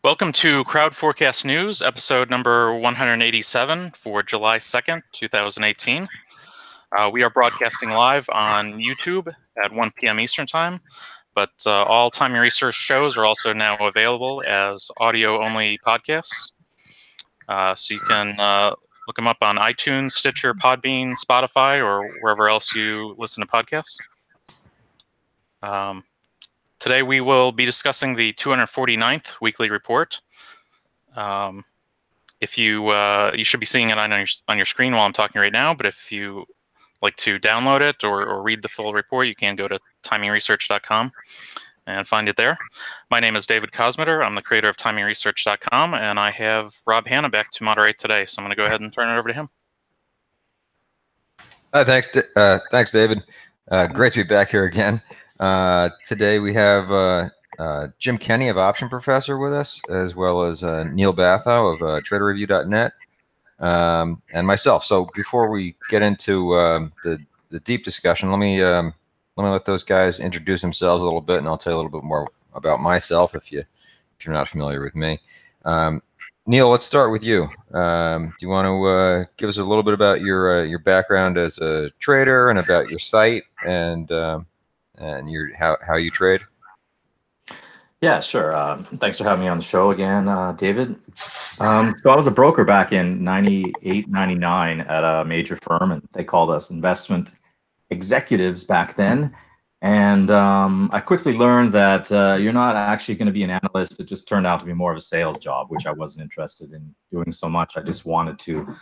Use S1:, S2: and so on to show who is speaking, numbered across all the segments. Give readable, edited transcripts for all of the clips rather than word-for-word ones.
S1: Welcome to Crowd Forecast News, episode number 187 for July 2nd, 2018. We are broadcasting live on YouTube at 1 p.m. Eastern Time, but all Timing Research shows are also now available as audio-only podcasts. So you can look them up on iTunes, Stitcher, Podbean, Spotify, or wherever else you listen to podcasts. Today we will be discussing the 249th weekly report. If you should be seeing it on your screen while I'm talking right now, but if you like to download it or read the full report, you can go to TimingResearch.com and find it there. My name is David Kosmeter. I'm the creator of TimingResearch.com, and I have Rob Hanna back to moderate today, so I'm going to go ahead and turn it over to him.
S2: Thanks, David. Great to be back here again. Today we have Jim Kenney of Option Professor with us, as well as Neil Batho of TraderReview.net, and myself. So before we get into the deep discussion, let me let those guys introduce themselves a little bit, and I'll tell you a little bit more about myself if you're not familiar with me. Neil, let's start with you. Do you want to give us a little bit about your background as a trader and about your site and how you trade?
S3: Yeah, sure. Thanks for having me on the show again, David. So I was a broker back in 98, 99 at a major firm, and they called us investment executives back then. And I quickly learned that you're not actually going to be an analyst. It just turned out to be more of a sales job, which I wasn't interested in doing so much. I just wanted to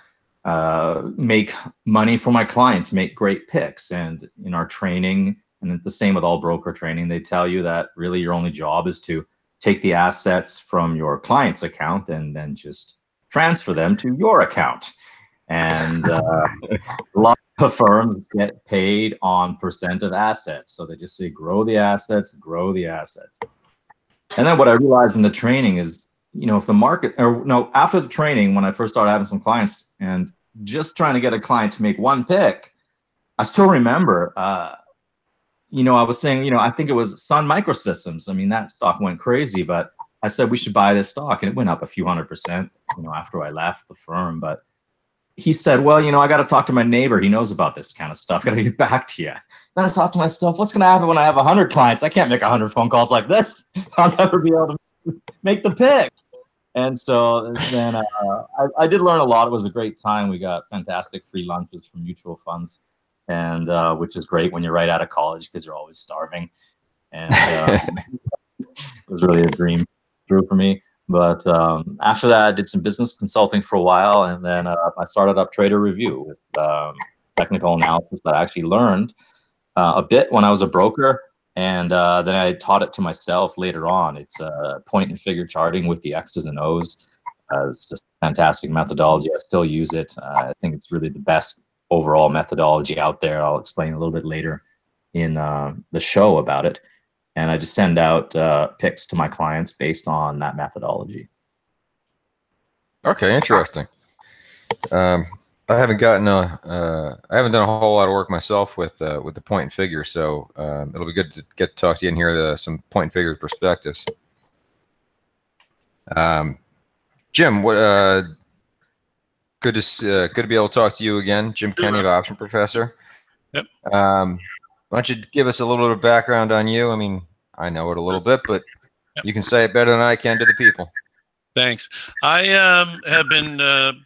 S3: make money for my clients, make great picks. And in our training, and it's the same with all broker training, they tell you that really your only job is to take the assets from your client's account and then just transfer them to your account. And a lot of firms get paid on percent of assets. So they just say, grow the assets, grow the assets. And then what I realized in the training is, if the market, or no, after the training, when I first started having some clients and just trying to get a client to make one pick, I still remember, I was saying, I think it was Sun Microsystems. I mean, that stock went crazy, but I said we should buy this stock, and it went up a few $100%, after I left the firm. But he said, well, I got to talk to my neighbor. He knows about this kind of stuff. Got to get back to you. Then I thought to myself, what's going to happen when I have 100 clients? I can't make 100 phone calls like this. I'll never be able to make the pick. And so then I did learn a lot. It was a great time. We got fantastic free lunches from mutual funds, and which is great when you're right out of college because you're always starving. And it was really a dream true for me. But after that, I did some business consulting for a while, and then I started up Trader Review with technical analysis that I actually learned a bit when I was a broker, and then I taught it to myself later on. It's point and figure charting with the X's and O's. It's just a fantastic methodology. I still use it. I think it's really the best overall methodology out there. I'll explain a little bit later in the show about it. And I just send out picks to my clients based on that methodology.
S2: Okay, interesting. I haven't done a whole lot of work myself with the point and figure, so it'll be good to get to talk to you and hear some point and figure perspectives. Jim, good to be able to talk to you again, Jim Kenney of Option Professor.
S4: Yep.
S2: Why don't you give us a little bit of background on you? I mean, I know it a little bit, but you can say it better than I can to the people.
S4: Thanks. I have been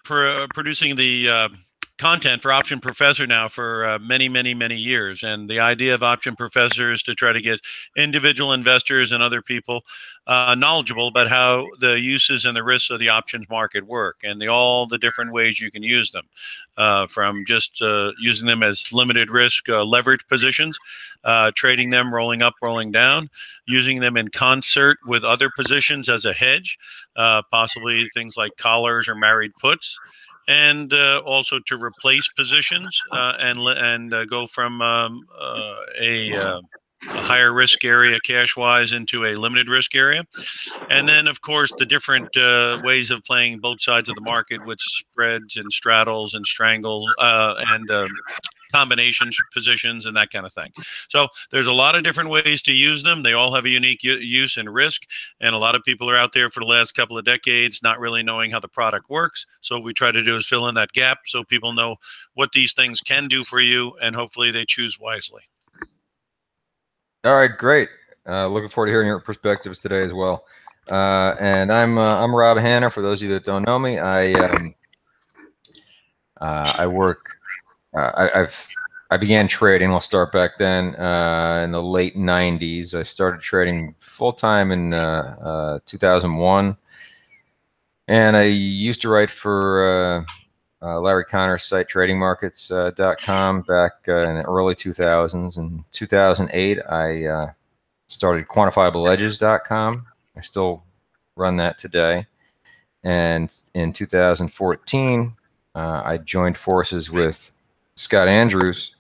S4: producing the content for Option Professor now for many, many, many years. And the idea of Option Professor is to try to get individual investors and other people knowledgeable about how the uses and the risks of the options market work, and all the different ways you can use them, from just using them as limited risk leverage positions, trading them rolling up, rolling down, using them in concert with other positions as a hedge, possibly things like collars or married puts, and also to replace positions and go from a higher risk area cash-wise into a limited risk area. And then, of course, the different ways of playing both sides of the market with spreads and straddles and strangle and combinations, positions, and that kind of thing. So there's a lot of different ways to use them. They all have a unique use and risk. And a lot of people are out there for the last couple of decades not really knowing how the product works. So what we try to do is fill in that gap so people know what these things can do for you, and hopefully they choose wisely.
S2: All right, great. Looking forward to hearing your perspectives today as well. And I'm Rob Hanna. For those of you that don't know me, I work. I began trading. I'll start back then in the late '90s. I started trading full time in 2001, and I used to write for Larry Connor's site TradingMarkets.com back in the early 2000s. In 2008, I started QuantifiableEdges.com. I still run that today. And in 2014, I joined forces with Scott Andrews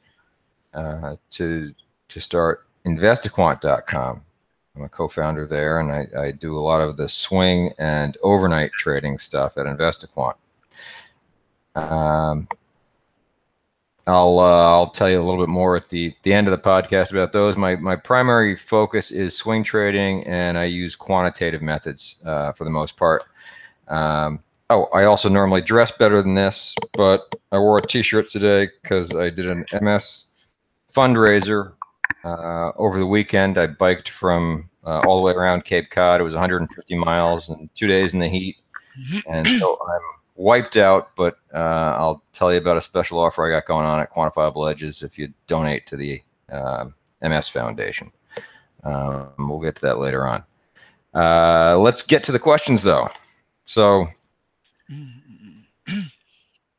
S2: to start InvestiQuant.com. I'm a co-founder there, and I do a lot of the swing and overnight trading stuff at InvestiQuant. I'll tell you a little bit more at the end of the podcast about those. My primary focus is swing trading, and I use quantitative methods for the most part. I also normally dress better than this, but I wore a t-shirt today because I did an MS fundraiser over the weekend. I biked from all the way around Cape Cod. It was 150 miles and 2 days in the heat. And so I'm wiped out, but I'll tell you about a special offer I got going on at Quantifiable Edges if you donate to the MS Foundation. We'll get to that later on. Let's get to the questions, though. So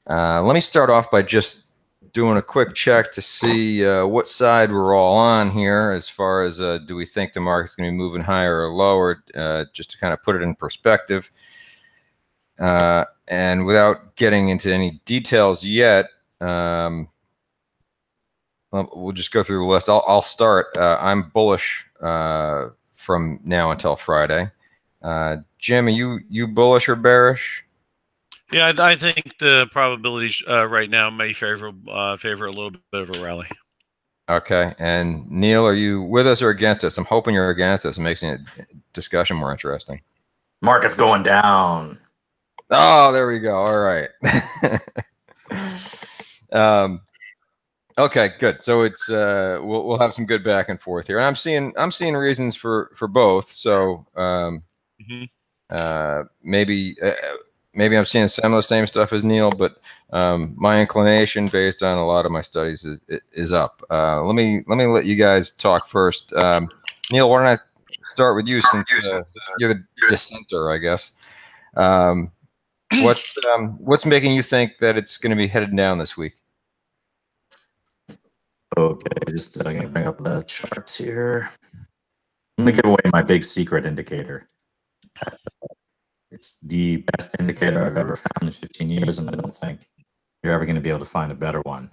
S2: let me start off by just doing a quick check to see what side we're all on here as far as do we think the market's going to be moving higher or lower, just to kind of put it in perspective. And without getting into any details yet, we'll just go through the list. I'll start. I'm bullish from now until Friday. Jim, are you bullish or bearish?
S4: Yeah, I think the probabilities right now may favor a little bit of a rally.
S2: Okay. And Neil, are you with us or against us? I'm hoping you're against us. It makes the discussion more interesting.
S3: Market's going down.
S2: Oh, there we go. All right. Okay, good. So it's we'll have some good back and forth here. And I'm seeing reasons for both. So maybe I'm seeing some of the same stuff as Neil, but my inclination based on a lot of my studies is up. Let me let you guys talk first. Neil, why don't I start with you since you're the dissenter, I guess. What's making you think that it's going to be headed down this week?
S3: Okay, just going to bring up the charts here. I'm going to give away my big secret indicator. It's the best indicator I've ever found in 15 years, and I don't think you're ever going to be able to find a better one.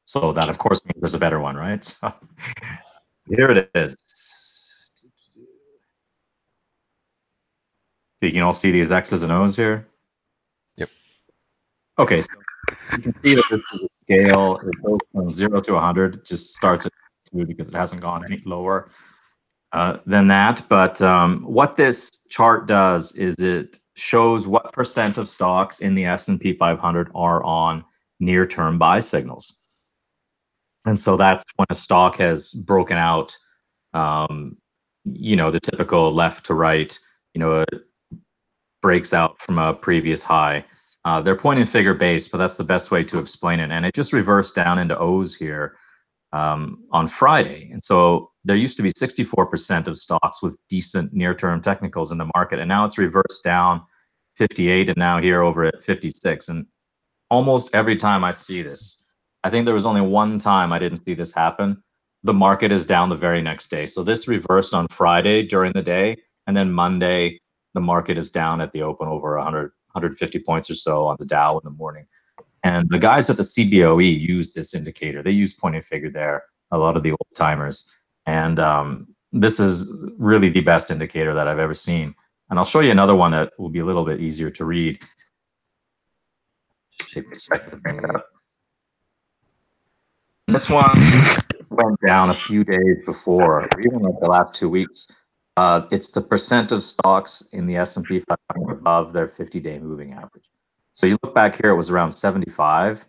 S3: So that, of course, means there's a better one, right? So here it is. You can all see these X's and O's here?
S2: Yep.
S3: Okay, so you can see that this is a scale. It goes from 0 to 100. It just starts at 2 because it hasn't gone any lower than that. But what this chart does is it shows what percent of stocks in the S&P 500 are on near-term buy signals. And so that's when a stock has broken out, the typical left to right, it breaks out from a previous high. They're point and figure based, but that's the best way to explain it. And it just reversed down into O's here on Friday. And so there used to be 64% of stocks with decent near-term technicals in the market, and now it's reversed down 58, and now here over at 56. And almost every time I see this, I think there was only one time I didn't see this happen. The market is down the very next day. So this reversed on Friday during the day, and then Monday, the market is down at the open over 100, 150 points or so on the Dow in the morning. And the guys at the CBOE use this indicator. They use point and figure there, a lot of the old timers. And this is really the best indicator that I've ever seen. And I'll show you another one that will be a little bit easier to read. Just take a second to bring it up. This one went down a few days before, or even like the last 2 weeks. It's the percent of stocks in the S&P 500 above their 50-day moving average. So you look back here, it was around 75,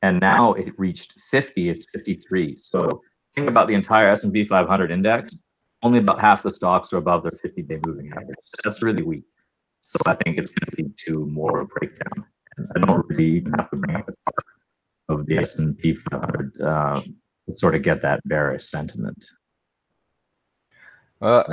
S3: and now it reached 50. It's 53. So think about the entire S&P 500 index. Only about half the stocks are above their 50-day moving average. That's really weak. So I think it's going to lead to more of a breakdown. And I don't really even have to bring up the chart of the S&P 500 to sort of get that bearish sentiment.
S2: Well,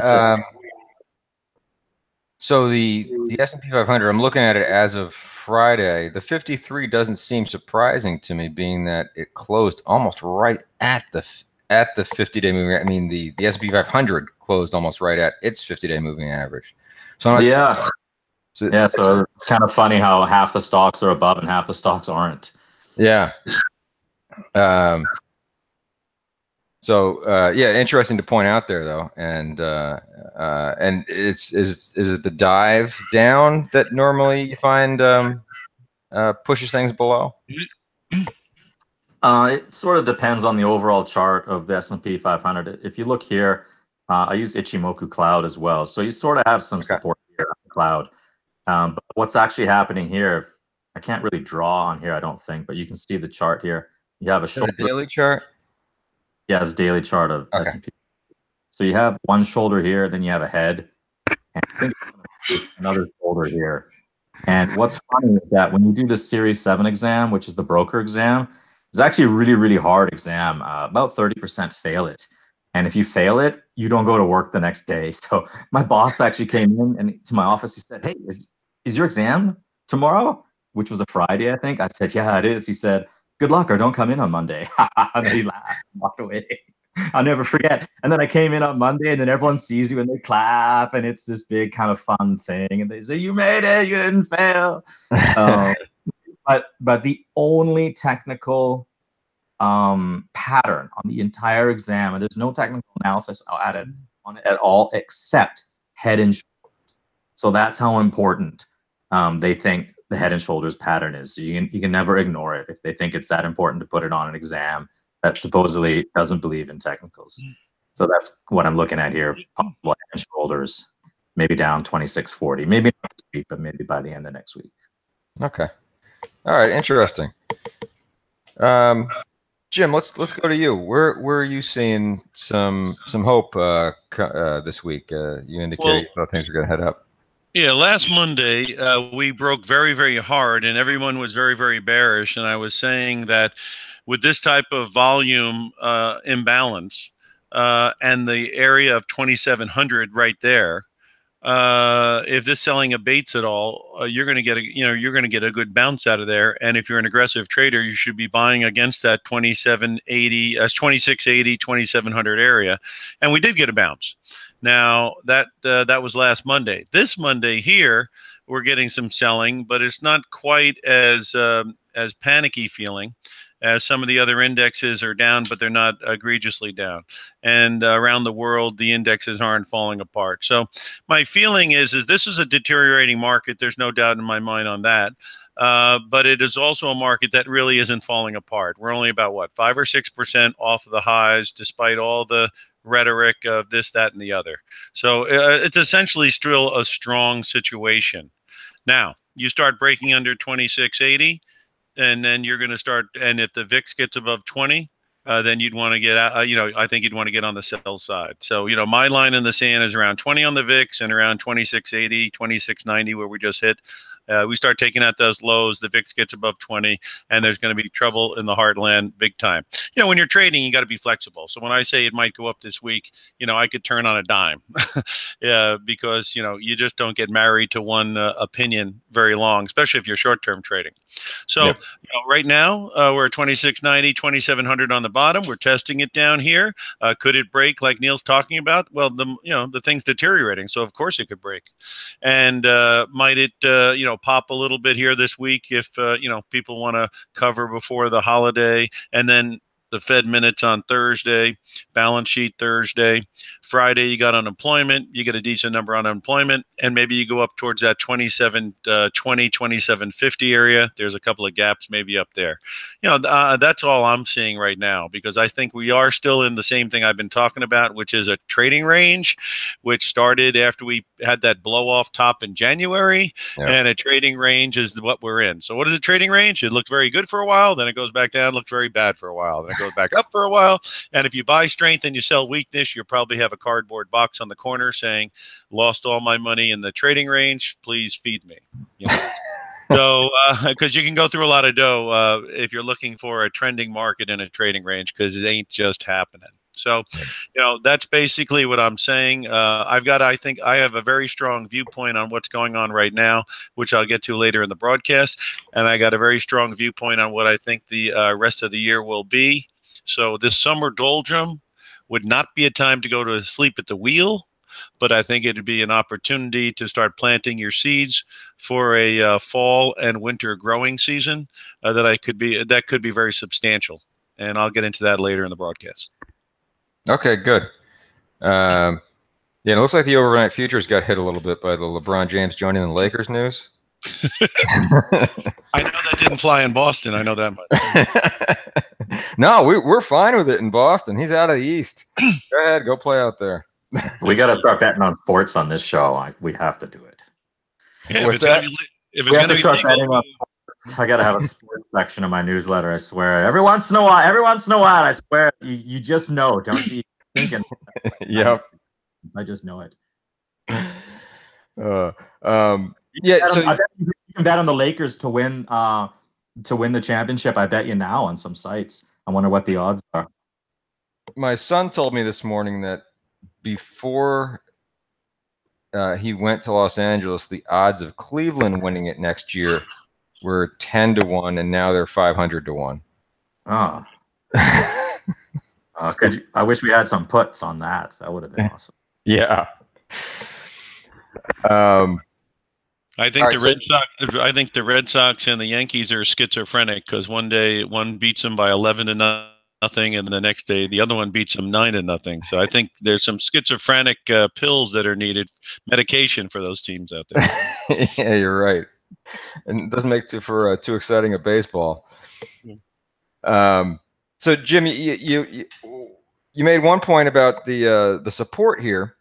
S2: so the S&P 500, I'm looking at it as of Friday. The 53 doesn't seem surprising to me, being that it closed almost right at the 50-day moving. I mean, the S&P 500 closed almost right at its 50-day moving average. So
S3: So it's kind of funny how half the stocks are above and half the stocks aren't.
S2: Yeah. Interesting to point out there, though, and is it the dive down that normally you find pushes things below?
S3: It sort of depends on the overall chart of the S&P 500. If you look here, I use Ichimoku Cloud as well, so you sort of have some support here on the cloud. But what's actually happening here? I can't really draw on here, I don't think, but you can see the chart here. You have a shoulder.
S2: The daily chart.
S3: Yeah, it's a daily chart of S&P. So you have one shoulder here, then you have a head, and I think another shoulder here. And what's funny is that when you do the Series 7 exam, which is the broker exam, it's actually a really, really hard exam. About 30% fail it. And if you fail it, you don't go to work the next day. So my boss actually came in and to my office. He said, "Hey, is your exam tomorrow?" Which was a Friday, I think. I said, "Yeah, it is." He said, "Good luck, or don't come in on Monday." And he laughed and walked away. I'll never forget. And then I came in on Monday, and then everyone sees you and they clap, and it's this big kind of fun thing. And they say, "You made it, you didn't fail." But the only technical pattern on the entire exam, and there's no technical analysis added on it at all except head and shoulders. So that's how important they think the head and shoulders pattern is. So you can never ignore it if they think it's that important to put it on an exam that supposedly doesn't believe in technicals. So that's what I'm looking at here. Possible head and shoulders, maybe down 26.40, maybe not this week, but maybe by the end of next week.
S2: Okay. All right. Interesting. Jim, let's go to you. Where are you seeing some hope this week? You indicated you thought things were going to head up.
S4: Yeah, last Monday we broke very, very hard, and everyone was very, very bearish. And I was saying that with this type of volume imbalance and the area of 2,700 right there, if this selling abates at all, you're going to get a good bounce out of there. And if you're an aggressive trader, you should be buying against that 2680, 2,700 area. And we did get a bounce. Now that was last Monday. This Monday here, we're getting some selling, but it's not quite as panicky feeling as some of the other indexes are down, but they're not egregiously down. And around the world, the indexes aren't falling apart. So my feeling is this is a deteriorating market. There's no doubt in my mind on that. But it is also a market that really isn't falling apart. We're only about, 5 or 6% off of the highs, despite all the rhetoric of this, that, and the other. So it's essentially still a strong situation. Now, you start breaking under 2680, and then you're going to start, and if the VIX gets above 20, then you'd want to get out, I think you'd want to get on the sell side. So, my line in the sand is around 20 on the VIX and around 2680, 2690, where we just hit. We start taking out those lows, the VIX gets above 20, and there's going to be trouble in the heartland big time. When you're trading, you got to be flexible. So when I say it might go up this week, I could turn on a dime because, you just don't get married to one opinion very long, especially if you're short-term trading. So, right now we're at 2690, 2700 on the bottom. We're testing it down here. Could it break like Neil's talking about? Well, the thing's deteriorating, so of course it could break. And might it, pop a little bit here this week if, people want to cover before the holiday, and then the Fed minutes on Thursday, balance sheet Thursday. Friday, you got unemployment. You get a decent number on unemployment, and maybe you go up towards that 2750 area. There's a couple of gaps maybe up there. That's all I'm seeing right now, because I think we are still in the same thing I've been talking about, which is a trading range, which started after we had that blow off top in January.
S2: Yeah.
S4: And a trading range is what we're in. So what is a trading range? It looked very good for a while, then it goes back down, looked very bad for a while, then it goes back up for a while. And if you buy strength and you sell weakness, you probably have a cardboard box on the corner saying, lost all my money in the trading range, please feed me. So, because you can go through a lot of dough if you're looking for a trending market in a trading range, because it ain't just happening. So, that's basically what I'm saying. I think I have a very strong viewpoint on what's going on right now, which I'll get to later in the broadcast. And I got a very strong viewpoint on what I think the rest of the year will be. So this summer doldrum would not be a time to go to sleep at the wheel, but I think it'd be an opportunity to start planting your seeds for a fall and winter growing season that could be very substantial. And I'll get into that later in the broadcast.
S2: Okay, good. Yeah, it looks like the overnight futures got hit a little bit by the LeBron James joining the Lakers news.
S4: I know that didn't fly in Boston. I know that much.
S2: No, we're fine with it in Boston. He's out of the East. Go ahead, go play out there.
S3: We got to start betting on sports on this show. We have to do it.
S4: Yeah,
S2: What's that?
S4: If it's going to be legal,
S3: I got to have a sports section of my newsletter. I swear. Every once in a while, I swear. You just know, don't you? Thinking.
S2: Yep.
S3: I just know it.
S2: Yeah. So
S3: I bet you can bet on the Lakers to win the championship. I bet you now on some sites. I wonder what the odds are.
S2: My son told me this morning that before he went to Los Angeles, the odds of Cleveland winning it next year were 10-1, and now they're 500-1.
S3: Oh. I wish we had some puts on that. That would have been awesome.
S2: Yeah.
S4: I think the Red Sox and the Yankees are schizophrenic, because one day one beats them by 11-0, and the next day the other one beats them 9-0. So I think there's some schizophrenic pills that are needed, medication for those teams out there.
S2: Yeah, you're right. And it doesn't make for too exciting a baseball. So Jim, you made one point about the support here,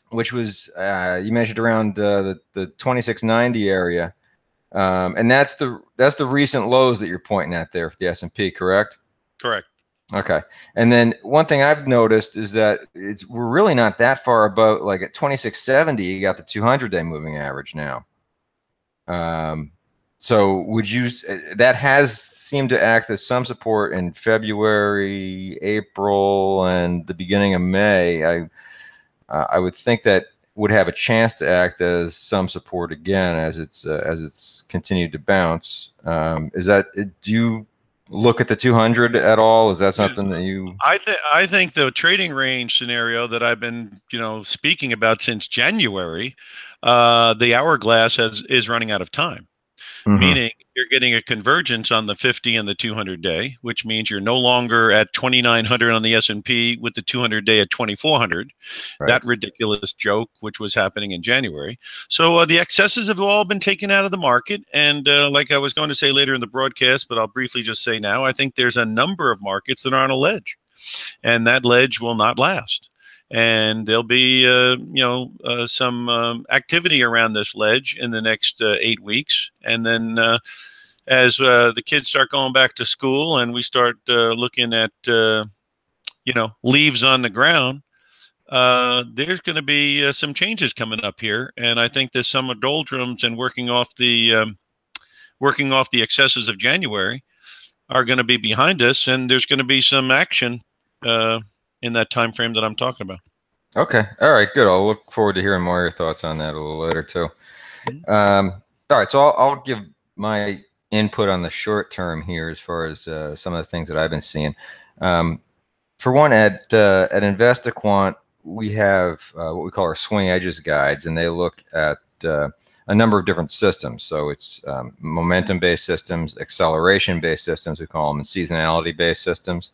S2: which was you mentioned around the 2690 area, and that's the recent lows that you're pointing at there for the S&P, correct?
S4: Correct.
S2: Okay. And then one thing I've noticed is that we're really not that far above, like at 2670, you got the 200-day moving average now. So that has seemed to act as some support in February, April, and the beginning of May. I would think that would have a chance to act as some support again as it's continued to bounce. Do you look at the 200 at all? Is that something that you?
S4: I think the trading range scenario that I've been speaking about since January, the hourglass is running out of time. Mm-hmm. Meaning you're getting a convergence on the 50 and the 200-day, which means you're no longer at 2,900 on the S&P with the 200-day at 2,400. Right. That ridiculous joke, which was happening in January. So the excesses have all been taken out of the market. And like I was going to say later in the broadcast, but I'll briefly just say now, I think there's a number of markets that are on a ledge, and that ledge will not last. And there'll be, some activity around this ledge in the next 8 weeks. And then as the kids start going back to school and we start looking at, leaves on the ground, there's going to be some changes coming up here. And I think this summer doldrums and working off the excesses of January are going to be behind us. And there's going to be some action in that time frame that I'm talking about.
S2: Okay. All right. Good. I'll look forward to hearing more of your thoughts on that a little later too. All right. So I'll give my input on the short term here as far as some of the things that I've been seeing. For one, at InvestaQuant, we have what we call our swing edges guides, and they look at a number of different systems. So it's momentum-based systems, acceleration-based systems, we call them, and seasonality-based systems.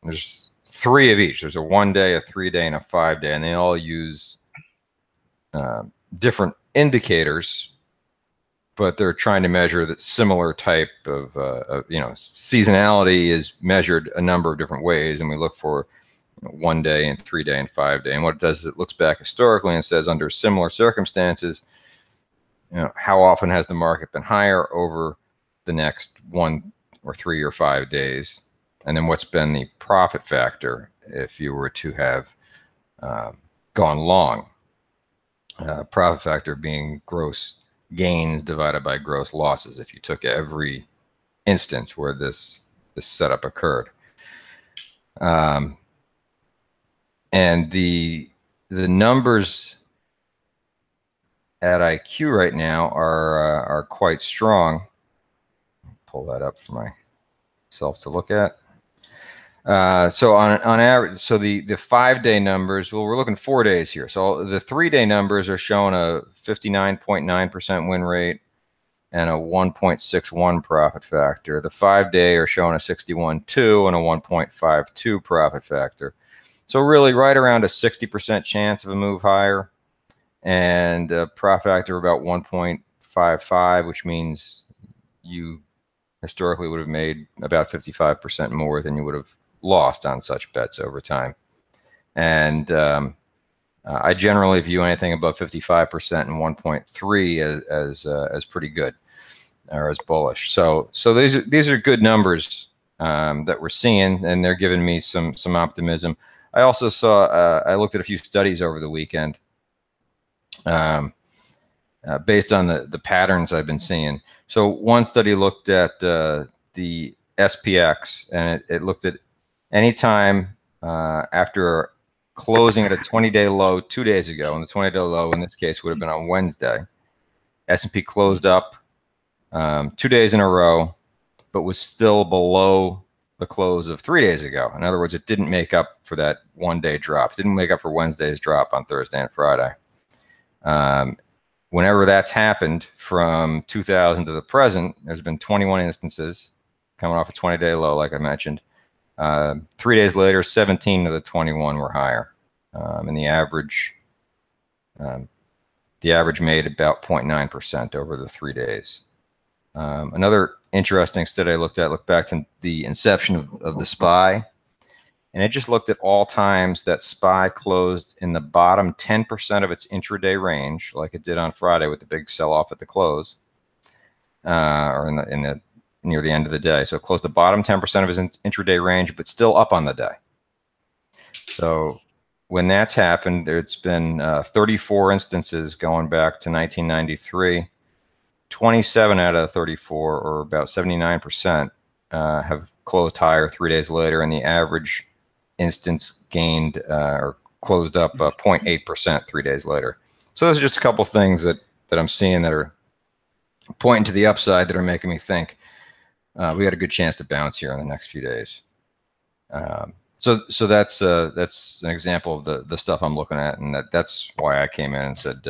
S2: there's 3 of each. There's a 1-day, a 3-day, and a 5-day, and they all use different indicators, but they're trying to measure that similar type of seasonality is measured a number of different ways, and we look for 1-day and 3-day and 5-day. And what it does is it looks back historically and says under similar circumstances, how often has the market been higher over the next 1 or 3 or 5 days, and then what's been the profit factor if you were to have gone long. Profit factor being gross gains divided by gross losses if you took every instance where this setup occurred. And the numbers at IQ right now are quite strong. Pull that up for myself to look at. So on average, so the 5-day numbers, well, we're looking 4 days here. So the 3-day numbers are showing a 59.9% win rate and a 1.61 profit factor. The 5-day are showing a 61.2 and a 1.52 profit factor. So really right around a 60% chance of a move higher, and a profit factor of about 1.55, which means you historically would have made about 55% more than you would have lost on such bets over time. And I generally view anything above 55% and 1.3 as pretty good, or as bullish. So these are good numbers that we're seeing, and they're giving me some optimism. I also saw I looked at a few studies over the weekend based on the patterns I've been seeing. So one study looked at the SPX, and it looked at any time after closing at a 20-day low 2 days ago, and the 20-day low in this case would have been on Wednesday. S&P closed up 2 days in a row, but was still below the close of 3 days ago. In other words, it didn't make up for that 1-day drop. It didn't make up for Wednesday's drop on Thursday and Friday. Whenever that's happened from 2000 to the present, there's been 21 instances coming off a 20-day low, like I mentioned. 3 days later, 17 of the 21 were higher, and the average made about 0.9% over the 3 days. Another interesting study I looked back to the inception of the SPY, and it just looked at all times that SPY closed in the bottom 10% of its intraday range, like it did on Friday with the big sell-off at the close, or near the end of the day. So it closed the bottom 10% of its intraday range, but still up on the day. So when that's happened, there's been 34 instances going back to 1993. 27 out of the 34, or about 79%, have closed higher 3 days later, and the average instance gained or closed up 0.8% 3 days later. So those are just a couple things that I'm seeing that are pointing to the upside, that are making me think we got a good chance to bounce here in the next few days. So that's an example of the stuff I'm looking at, and that's why I came in and said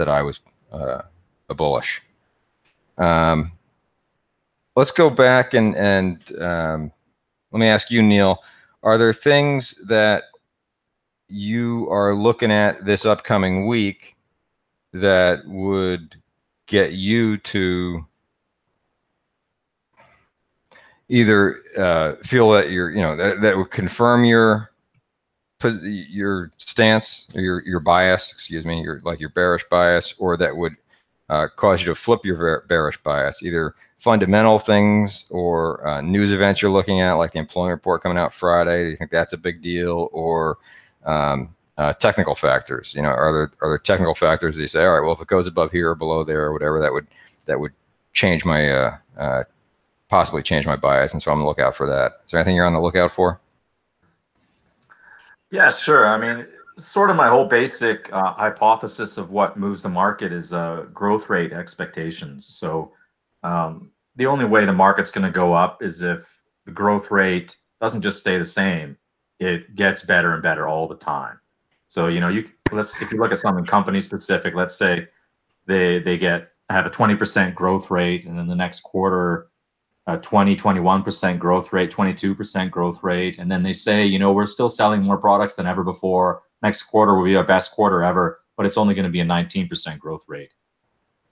S2: I was a bullish. Let's go back and let me ask you, Neil, are there things that you are looking at this upcoming week that would get you to either feel that that would confirm your stance, or your bias, excuse me, your bearish bias, or that would cause you to flip your bearish bias, either fundamental things or news events you're looking at, like the employment report coming out Friday? Do you think that's a big deal? Or technical factors? Are there technical factors that you say, all right, well, if it goes above here or below there or whatever, that would change my possibly change my bias, and so I'm on the lookout for that. Is there anything you're on the lookout for?
S3: Yeah, sure. I mean, sort of my whole basic hypothesis of what moves the market is growth rate expectations. So the only way the market's going to go up is if the growth rate doesn't just stay the same; it gets better and better all the time. So if you look at something company specific, let's say they have a 20% growth rate, and then the next quarter a 21% growth rate, 22% growth rate. And then they say, you know, we're still selling more products than ever before. Next quarter will be our best quarter ever, but it's only going to be a 19% growth rate.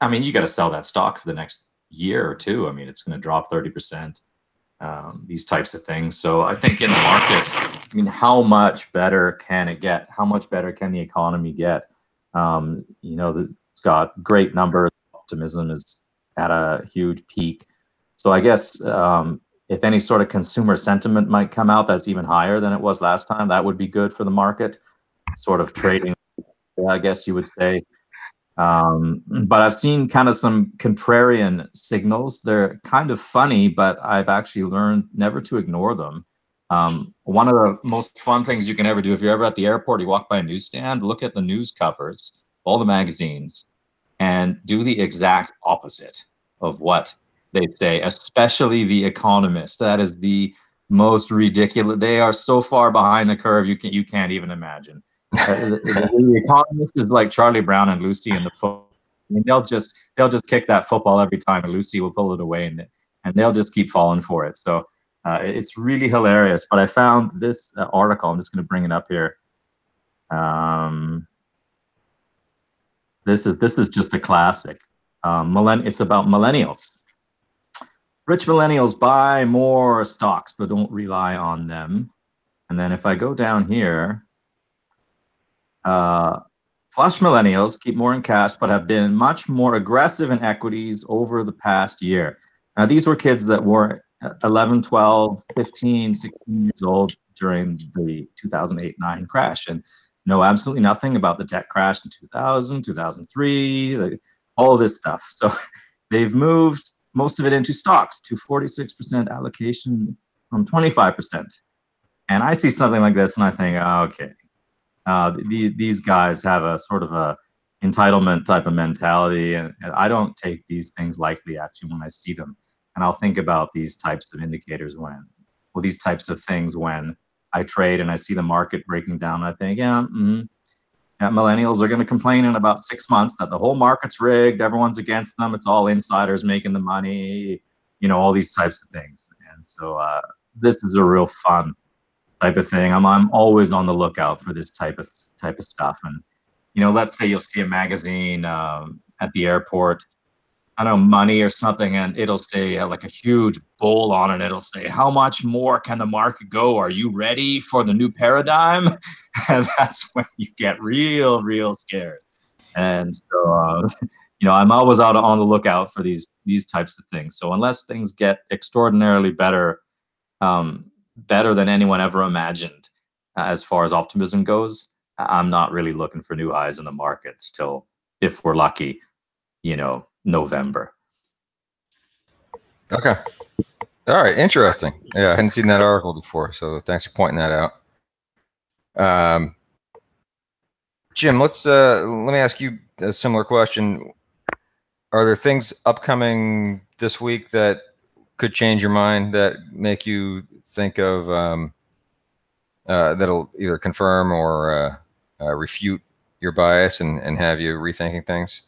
S3: I mean, you got to sell that stock for the next year or two. I mean, it's going to drop 30%, these types of things. So I think in the market, I mean, how much better can it get? How much better can the economy get? You know, it's got great numbers. Optimism is at a huge peak. So I guess if any sort of consumer sentiment might come out that's even higher than it was last time, that would be good for the market. Sort of trading, I guess you would say. But I've seen kind of some contrarian signals. They're kind of funny, but I've actually learned never to ignore them. One of the most fun things you can ever do, if you're ever at the airport, you walk by a newsstand, look at the news covers, all the magazines, and do the exact opposite of what they say, especially The Economist. That is the most ridiculous. They are so far behind the curve, you can't even imagine. The Economist is like Charlie Brown and Lucy in the football. I mean, they'll just kick that football every time, and Lucy will pull it away, and they'll just keep falling for it. So it's really hilarious. But I found this article. I'm just going to bring it up here. This is just a classic. It's about millennials. Rich millennials buy more stocks, but don't rely on them. And then if I go down here, flush millennials keep more in cash, but have been much more aggressive in equities over the past year. Now, these were kids that were 11, 12, 15, 16 years old during the 2008-9 crash, and know absolutely nothing about the tech crash in 2000, 2003, all of this stuff. So they've moved most of it into stocks to 46% allocation from 25%. And I see something like this and I think, okay, these guys have a sort of a entitlement type of mentality, and I don't take these things lightly actually when I see them. And I'll think about these types of indicators these types of things when I trade and I see the market breaking down. I think, yeah, millennials are going to complain in about 6 months that the whole market's rigged, everyone's against them, it's all insiders making the money, you know, all these types of things. And so this is a real fun type of thing. I'm always on the lookout for this type of stuff. And you know, let's say you'll see a magazine at the airport, I don't know, Money or something, and it'll say like a huge bowl on it. It'll say, "How much more can the market go? Are you ready for the new paradigm?" And that's when you get real scared. And so, you know, I'm always out on the lookout for these types of things. So unless things get extraordinarily better, better than anyone ever imagined, as far as optimism goes, I'm not really looking for new highs in the markets till, if we're lucky, you know, November.
S2: Okay. All right. Interesting. Yeah, I hadn't seen that article before, so thanks for pointing that out. Jim, let me ask you a similar question. Are there things upcoming this week that could change your mind, that make you think of that'll either confirm or refute your bias and have you rethinking things?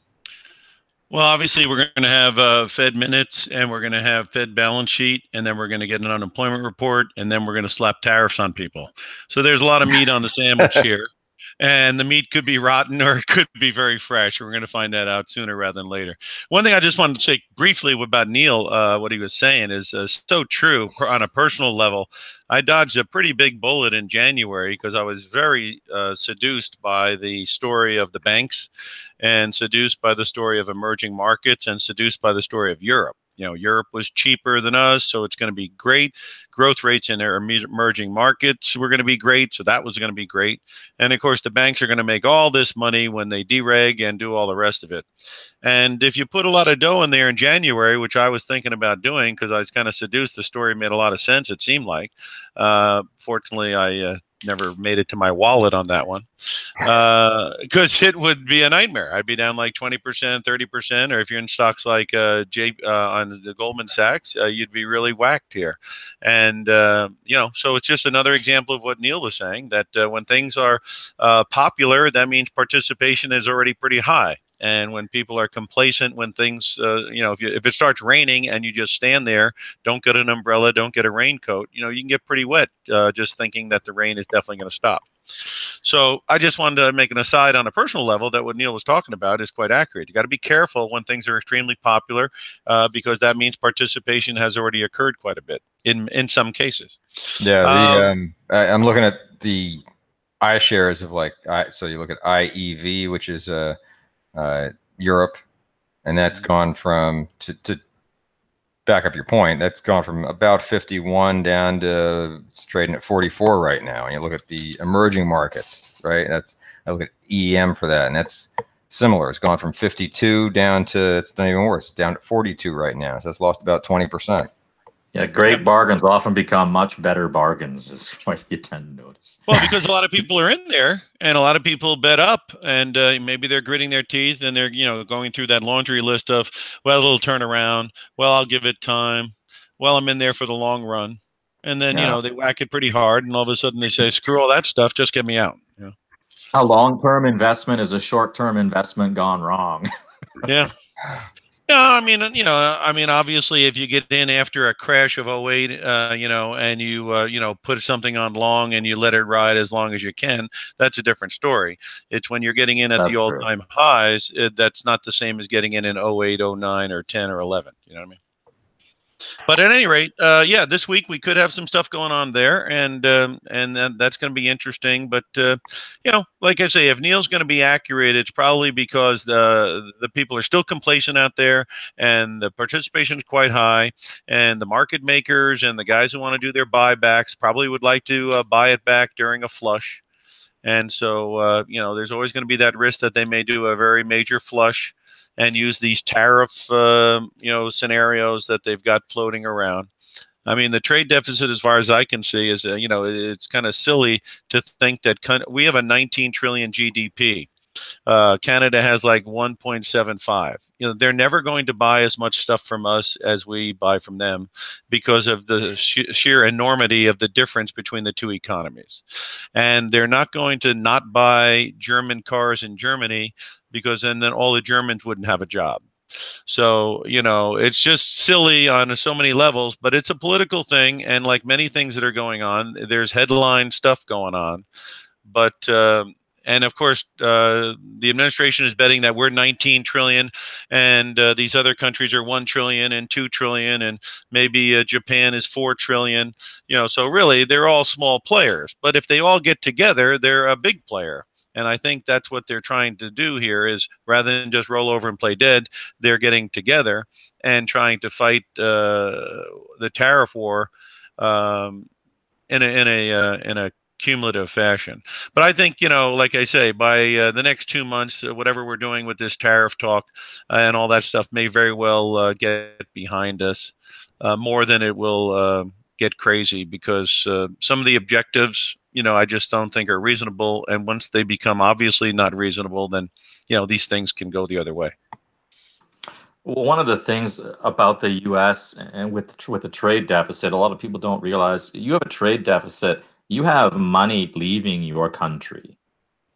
S4: Well, obviously, we're going to have Fed minutes, and we're going to have Fed balance sheet, and then we're going to get an unemployment report, and then we're going to slap tariffs on people. So there's a lot of meat on the sandwich here. And the meat could be rotten or it could be very fresh. We're going to find that out sooner rather than later. One thing I just wanted to say briefly about Neil, what he was saying is so true on a personal level. I dodged a pretty big bullet in January because I was very seduced by the story of the banks, and seduced by the story of emerging markets, and seduced by the story of Europe. You know, Europe was cheaper than us, so it's going to be great. Growth rates in their emerging markets were going to be great, so that was going to be great. And of course, the banks are going to make all this money when they dereg and do all the rest of it. And if you put a lot of dough in there in January, which I was thinking about doing because I was kind of seduced, the story made a lot of sense, it seemed like. Fortunately, I never made it to my wallet on that one because it would be a nightmare. I'd be down like 20%, 30%, or if you're in stocks like on the Goldman Sachs, you'd be really whacked here. And, you know, so it's just another example of what Neil was saying, that when things are popular, that means participation is already pretty high. And when people are complacent, when things, if it starts raining and you just stand there, don't get an umbrella, don't get a raincoat, you can get pretty wet just thinking that the rain is definitely going to stop. So I just wanted to make an aside on a personal level that what Neil was talking about is quite accurate. You got to be careful when things are extremely popular because that means participation has already occurred quite a bit in some cases.
S2: Yeah, I'm looking at the iShares of so you look at IEV, which is Europe, and that's gone from to back up your point. That's gone from about 51 down to it's trading at 44 right now. And you look at the emerging markets, right? I look at EM for that, and that's similar. It's gone from 52 down to it's not even worse, down to 42 right now. So it's lost about 20%.
S3: Yeah, great bargains often become much better bargains is what you tend to notice.
S4: Well, because a lot of people are in there and a lot of people bet up and maybe they're gritting their teeth and they're, going through that laundry list of, well, it'll turn around. Well, I'll give it time. Well, I'm in there for the long run. And then, they whack it pretty hard and all of a sudden they say, screw all that stuff. Just get me out.
S3: A long-term investment is a short-term investment gone wrong.
S4: Yeah. Yeah, obviously, if you get in after a crash of 08, and you, put something on long and you let it ride as long as you can, that's a different story. It's when you're getting in at the all-time highs, that's not the same as getting in 08, 09, or 10 or 11. You know what I mean? But at any rate, this week we could have some stuff going on there, and that's going to be interesting. But like I say, if Neil's going to be accurate, it's probably because the people are still complacent out there, and the participation is quite high, and the market makers and the guys who want to do their buybacks probably would like to buy it back during a flush. And so, there's always going to be that risk that they may do a very major flush and use these tariff, scenarios that they've got floating around. I mean, the trade deficit, as far as I can see, is, it's kind of silly to think that we have a 19 trillion GDP. Canada has like 1.75. They're never going to buy as much stuff from us as we buy from them because of the sheer enormity of the difference between the two economies. And they're not going to not buy German cars in Germany because then all the Germans wouldn't have a job. So, it's just silly on so many levels, but it's a political thing. And like many things that are going on, there's headline stuff going on. But, and of course, the administration is betting that we're 19 trillion and these other countries are 1 trillion and 2 trillion and maybe Japan is 4 trillion. So really they're all small players. But if they all get together, they're a big player. And I think that's what they're trying to do here is rather than just roll over and play dead, they're getting together and trying to fight the tariff war in a cumulative fashion. But I think, like I say, by the next 2 months, whatever we're doing with this tariff talk and all that stuff may very well get behind us more than it will get crazy because some of the objectives, I just don't think are reasonable. And once they become obviously not reasonable, then, these things can go the other way.
S3: Well, one of the things about the U.S. and with the trade deficit, a lot of people don't realize you have a trade deficit. You have money leaving your country.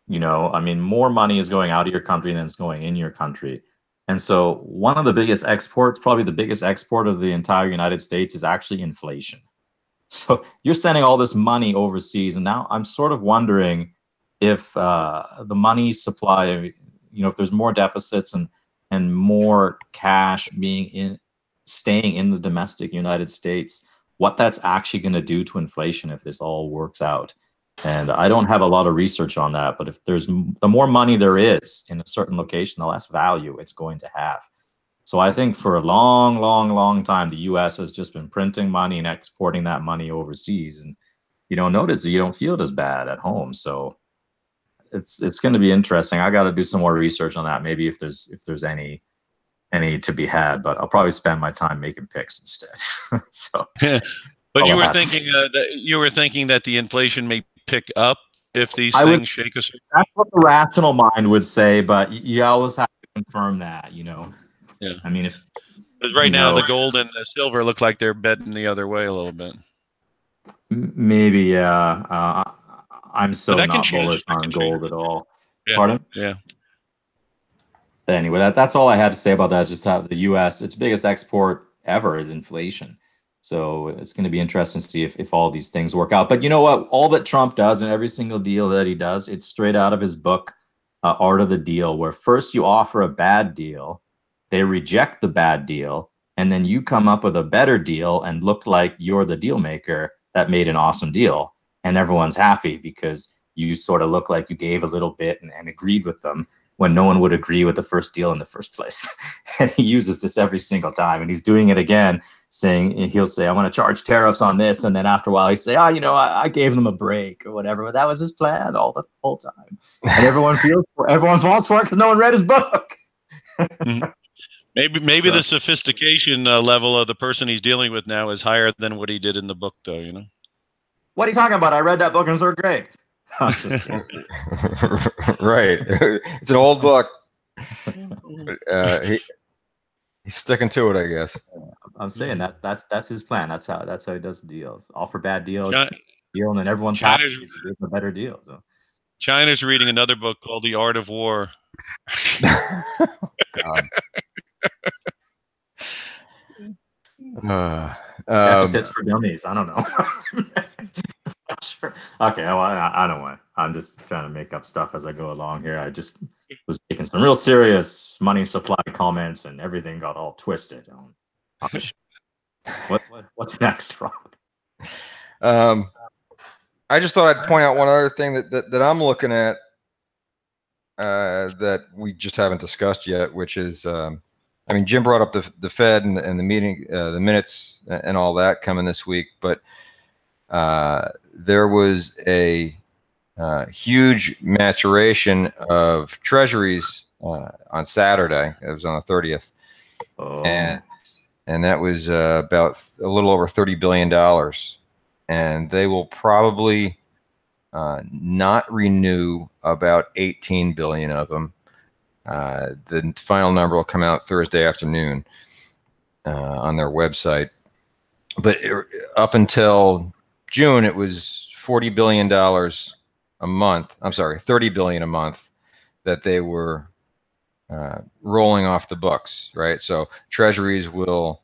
S3: More money is going out of your country than it's going in your country. And so one of the biggest exports, probably the biggest export of the entire United States is actually inflation. So you're sending all this money overseas. And now I'm sort of wondering if the money supply, if there's more deficits and more cash staying in the domestic United States, what that's actually going to do to inflation if this all works out. And I don't have a lot of research on that, but if the more money there is in a certain location, the less value it's going to have. So I think for a long, long, long time, the U.S. has just been printing money and exporting that money overseas. And you don't notice it, you don't feel it as bad at home. So it's going to be interesting. I got to do some more research on that. Maybe if there's any to be had, but I'll probably spend my time making picks instead. So,
S4: but you were thinking that the inflation may pick up if these things shake us.
S3: That's what the rational mind would say, but you always have to confirm that,
S4: Yeah.
S3: Because
S4: right now the gold and the silver look like they're betting the other way a little bit.
S3: Maybe, yeah. I'm so not bullish on gold at all.
S4: Yeah.
S3: Pardon?
S4: Yeah.
S3: anyway, that's all I had to say about that. Is just how the U.S. its biggest export ever is inflation. So it's going to be interesting to see if all these things work out. But you know what? All that Trump does and every single deal that he does, it's straight out of his book, Art of the Deal, where first you offer a bad deal, they reject the bad deal, and then you come up with a better deal and look like you're the deal maker that made an awesome deal. And everyone's happy because you sort of look like you gave a little bit and agreed with them when no one would agree with the first deal in the first place. And he uses this every single time, and he's doing it again, saying, he'll say, I want to charge tariffs on this. And then after a while, he say, I gave them a break or whatever. But that was his plan the whole time. And everyone falls for it because no one read his book.
S4: Maybe the sophistication level of the person he's dealing with now is higher than what he did in the book, though, you know?
S3: What are you talking about? I read that book in third grade. I'm just kidding.
S2: Right. It's an old book. He's sticking to it, I guess.
S3: I'm saying that's his plan. That's how he does the deals. Offer bad deal, and then everyone's happy. He's a better deal. So
S4: China's reading another book called The Art of War.
S2: God.
S3: Deficits for dummies. I don't know. Sure. Okay. Well, I don't want. I'm just trying to make up stuff as I go along here. I just was making some real serious money supply comments, and everything got all twisted. On the show. What's next, Rob?
S2: I just thought I'd point out one other thing that I'm looking at that we just haven't discussed yet, which is, I mean, Jim brought up the Fed and the meeting, the minutes and all that coming this week, but there was a huge maturation of treasuries on Saturday. It was on the 30th.
S3: Oh.
S2: And that was about a little over $30 billion. And they will probably not renew about 18 billion of them. The final number will come out Thursday afternoon on their website. But up until June, it was $40 billion a month. I'm sorry, $30 billion a month that they were rolling off the books, right? So treasuries will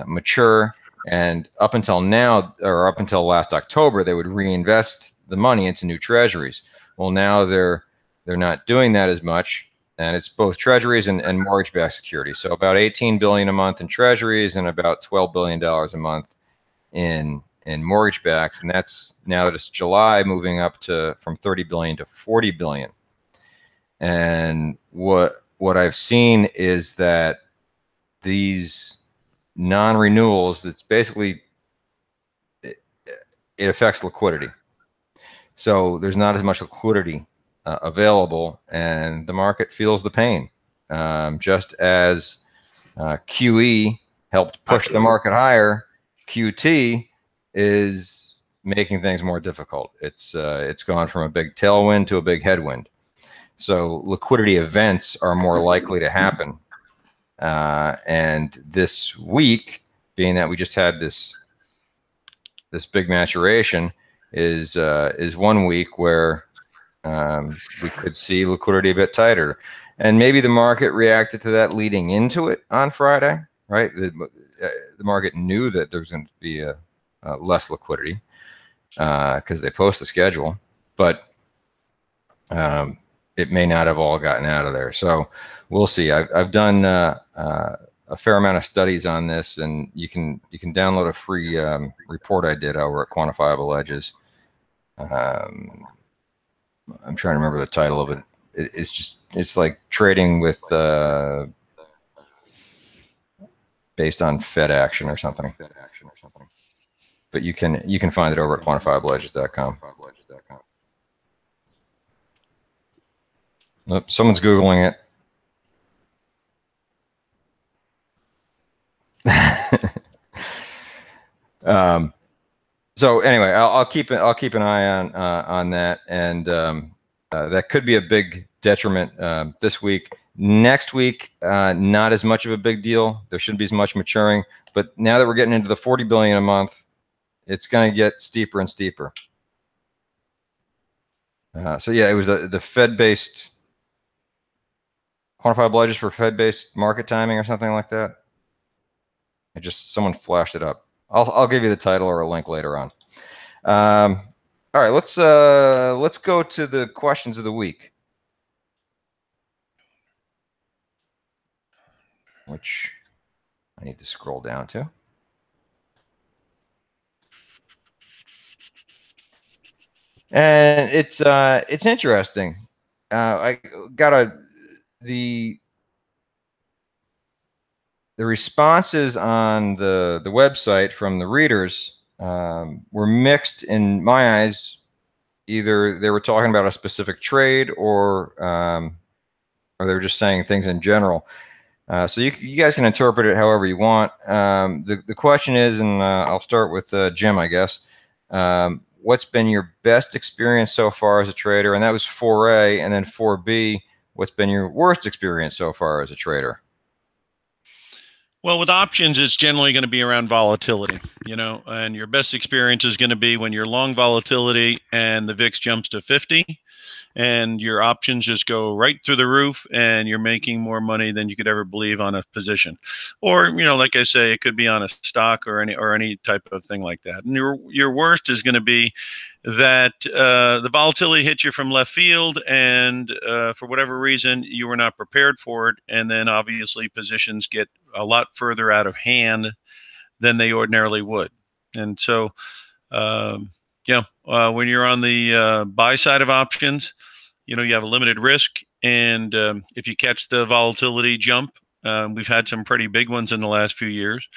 S2: mature, and up until now, or up until last October, they would reinvest the money into new treasuries. Well, now they're not doing that as much, and it's both treasuries and mortgage-backed securities. So about 18 billion a month in treasuries and about $12 billion a month in mortgage backs, and that's now that it's July, moving up to from 30 billion to 40 billion. And what I've seen is that these non-renewals, that's basically it affects liquidity. So there's not as much liquidity available, and the market feels the pain. Just as QE helped push the market higher, QT is making things more difficult. It's gone from a big tailwind to a big headwind. So liquidity events are more likely to happen. And this week, being that we just had this big maturation, is 1 week where we could see liquidity a bit tighter. And maybe the market reacted to that leading into it on Friday, right? The market knew that there was going to be less liquidity because they post the schedule, but it may not have all gotten out of there. So we'll see. I've done a fair amount of studies on this, and you can download a free report I did over at Quantifiable Edges. I'm trying to remember the title of it. It's like trading with based on Fed action or something. But you can find it over at quantifiableedges.com. Nope, someone's Googling it. So anyway, I'll keep an eye on that, and that could be a big detriment this week. Next week, not as much of a big deal. There shouldn't be as much maturing, but now that we're getting into the 40 billion a month, it's going to get steeper and steeper. So yeah, it was the Fed-based quantifiable edges for Fed-based market timing or something like that. Someone flashed it up. I'll give you the title or a link later on. All right, let's go to the questions of the week, which I need to scroll down to. And it's interesting. I got the responses on the website from the readers were mixed in my eyes. Either they were talking about a specific trade or they were just saying things in general. So you guys can interpret it however you want. The question is, and I'll start with Jim, I guess. What's been your best experience so far as a trader? And that was 4A. And then 4B, what's been your worst experience so far as a trader?
S4: Well, with options, it's generally going to be around volatility, and your best experience is going to be when you're long volatility and the VIX jumps to 50 and your options just go right through the roof and you're making more money than you could ever believe on a position. Or, like I say, it could be on a stock or any type of thing like that. And your worst is going to be that the volatility hits you from left field and for whatever reason, you were not prepared for it. And then obviously positions get a lot further out of hand than they ordinarily would. And so, when you're on the buy side of options, you have a limited risk. And if you catch the volatility jump, we've had some pretty big ones in the last few years.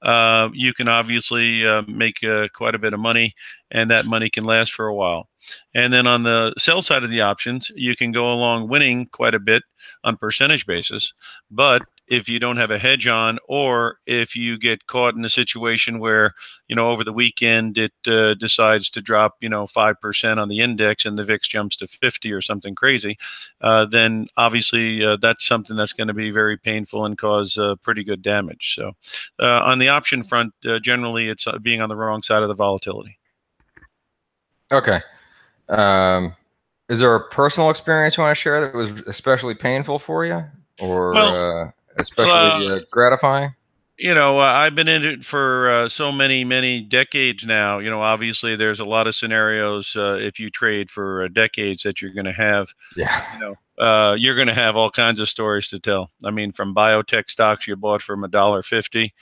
S4: You can obviously make quite a bit of money, and that money can last for a while. And then on the sell side of the options, you can go along winning quite a bit on percentage basis. But if you don't have a hedge on, or if you get caught in a situation where, over the weekend it decides to drop, 5% on the index and the VIX jumps to 50 or something crazy, then obviously that's something that's going to be very painful and cause pretty good damage. So on the option front, generally it's being on the wrong side of the volatility.
S2: Okay. Is there a personal experience you want to share that was especially painful for you, or especially gratifying?
S4: I've been in it for so many decades now. Obviously there's a lot of scenarios if you trade for decades that you're going to have.
S2: Yeah.
S4: You're going to have all kinds of stories to tell. I mean, from biotech stocks you bought from $1.50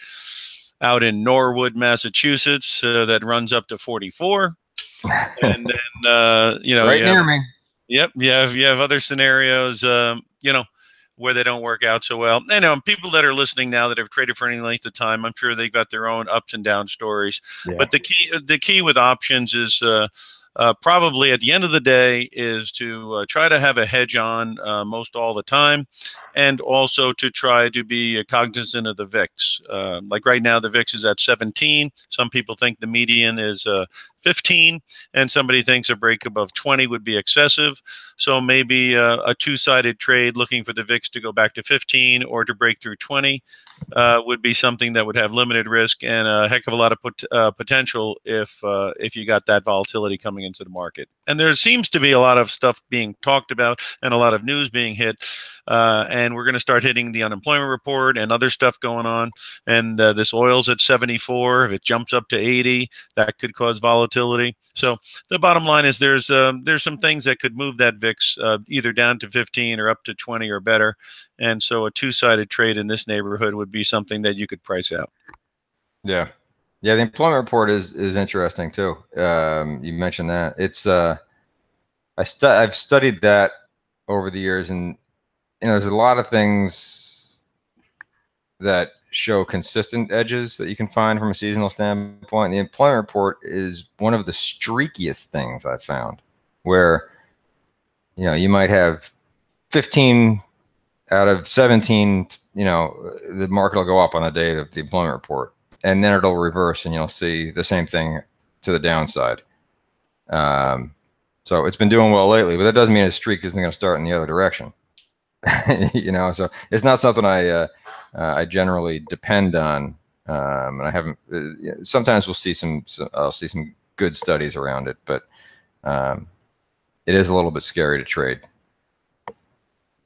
S4: out in Norwood, Massachusetts, that runs up to 44. And then,
S2: right near me.
S4: Yep. You have other scenarios, where they don't work out so well. And people that are listening now that have traded for any length of time, I'm sure they've got their own ups and down stories. Yeah. But the key with options is probably at the end of the day is to try to have a hedge on most all the time, and also to try to be cognizant of the VIX. Like right now, the VIX is at 17. Some people think the median is 15, and somebody thinks a break above 20 would be excessive. So maybe a two-sided trade looking for the VIX to go back to 15 or to break through 20 would be something that would have limited risk and a heck of a lot of potential if you got that volatility coming into the market. And there seems to be a lot of stuff being talked about and a lot of news being hit. And we're going to start hitting the unemployment report and other stuff going on. And this oil's at 74. If it jumps up to 80, that could cause volatility. So the bottom line is there's some things that could move that VIX either down to 15 or up to 20 or better. And so a two-sided trade in this neighborhood would be something that you could price out.
S2: Yeah. Yeah, the employment report is interesting too. You mentioned that. It's I've studied that over the years, and there's a lot of things that show consistent edges that you can find from a seasonal standpoint. The employment report is one of the streakiest things I've found, where you might have 15 out of 17, the market will go up on the date of the employment report, and then it'll reverse and you'll see the same thing to the downside. So it's been doing well lately, but that doesn't mean a streak isn't going to start in the other direction. So it's not something I generally depend on. And I haven't, sometimes I'll see some good studies around it, but it is a little bit scary to trade.